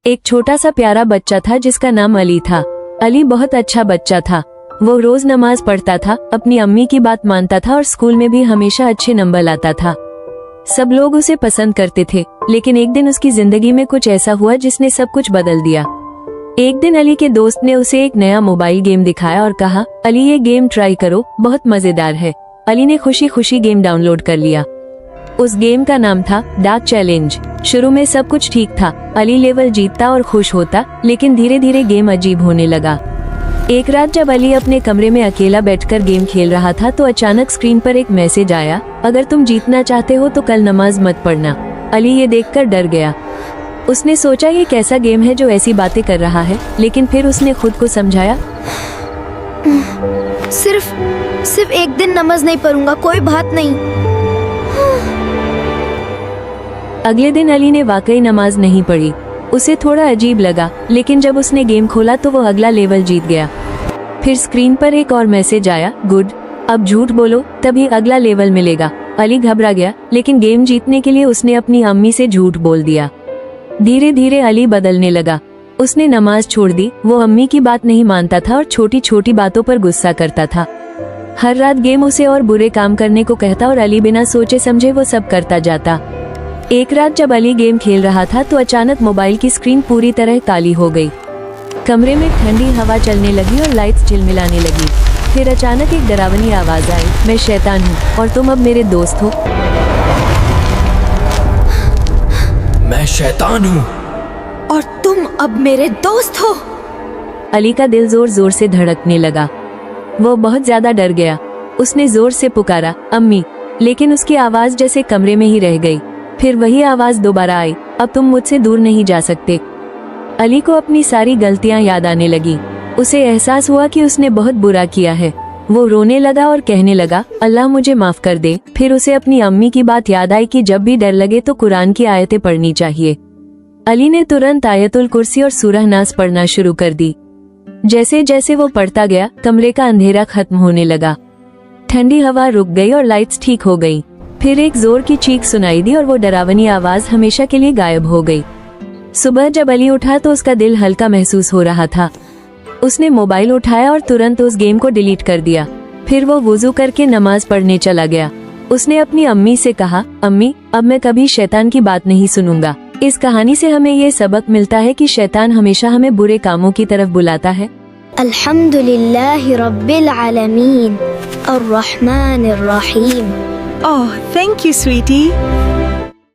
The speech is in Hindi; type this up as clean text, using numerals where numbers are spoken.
एक छोटा सा प्यारा बच्चा था जिसका नाम अली था। अली बहुत अच्छा बच्चा था। वो रोज नमाज पढ़ता था, अपनी अम्मी की बात मानता था और स्कूल में भी हमेशा अच्छे नंबर लाता था। सब लोग उसे पसंद करते थे, लेकिन एक दिन उसकी जिंदगी में कुछ ऐसा हुआ जिसने सब कुछ बदल दिया। एक दिन अली के दोस्त ने उसे एक नया मोबाइल गेम दिखाया और कहा, अली ये गेम ट्राई करो, बहुत मजेदार है। अली ने खुशी खुशी गेम डाउनलोड कर लिया। उस गेम का नाम था डार्क चैलेंज। शुरू में सब कुछ ठीक था, अली लेवल जीतता और खुश होता, लेकिन धीरे धीरे गेम अजीब होने लगा। एक रात जब अली अपने कमरे में अकेला बैठकर गेम खेल रहा था तो अचानक स्क्रीन पर एक मैसेज आया, अगर तुम जीतना चाहते हो तो कल नमाज मत पढ़ना। अली ये देखकर डर गया। उसने सोचा ये कैसा गेम है जो ऐसी बातें कर रहा है, लेकिन फिर उसने खुद को समझाया, सिर्फ एक दिन नमाज नहीं पढ़ूंगा, कोई बात नहीं। अगले दिन अली ने वाकई नमाज नहीं पढ़ी। उसे थोड़ा अजीब लगा, लेकिन जब उसने गेम खोला तो वो अगला लेवल जीत गया। फिर स्क्रीन पर एक और मैसेज आया, गुड, अब झूठ बोलो तभी अगला लेवल मिलेगा। अली घबरा गया, लेकिन गेम जीतने के लिए उसने अपनी अम्मी से झूठ बोल दिया। धीरे धीरे अली बदलने लगा। उसने नमाज छोड़ दी, वो अम्मी की बात नहीं मानता था और छोटी छोटी बातों पर गुस्सा करता था। हर रात गेम उसे और बुरे काम करने को कहता और अली बिना सोचे समझे वो सब करता जाता। एक रात जब अली गेम खेल रहा था तो अचानक मोबाइल की स्क्रीन पूरी तरह काली हो गई। कमरे में ठंडी हवा चलने लगी और लाइट्स झिलमिलाने लगी। फिर अचानक एक डरावनी आवाज आई, मैं शैतान हूँ और तुम अब मेरे दोस्त हो। मैं शैतान हूँ और तुम अब मेरे दोस्त हो। अली का दिल जोर जोर से धड़कने लगा। वो बहुत ज्यादा डर गया। उसने जोर से पुकारा, अम्मी, लेकिन उसकी आवाज जैसे कमरे में ही रह गई। फिर वही आवाज दोबारा आई, अब तुम मुझसे दूर नहीं जा सकते। अली को अपनी सारी गलतियां याद आने लगी। उसे एहसास हुआ कि उसने बहुत बुरा किया है। वो रोने लगा और कहने लगा, अल्लाह मुझे माफ कर दे। फिर उसे अपनी अम्मी की बात याद आई कि जब भी डर लगे तो कुरान की आयतें पढ़नी चाहिए। अली ने तुरंत आयतुल कुर्सी और सूरह नास पढ़ना शुरू कर दी। जैसे जैसे वो पढ़ता गया, कमरे का अंधेरा खत्म होने लगा। ठंडी हवा रुक गई और लाइट्स ठीक हो गई। फिर एक जोर की चीख सुनाई दी और वो डरावनी आवाज हमेशा के लिए गायब हो गई। सुबह जब अली उठा तो उसका दिल हल्का महसूस हो रहा था। उसने मोबाइल उठाया और तुरंत उस गेम को डिलीट कर दिया। फिर वो वुजू करके नमाज पढ़ने चला गया। उसने अपनी अम्मी से कहा, अम्मी, अब मैं कभी शैतान की बात नहीं सुनूंगा। इस कहानी से हमें ये सबक मिलता है कि शैतान हमेशा हमें बुरे कामों की तरफ बुलाता है। अल्हम्दुलिल्लाहि रब्बिल आलमीन, अर्रहमानिर रहीम। Oh, thank you, sweetie.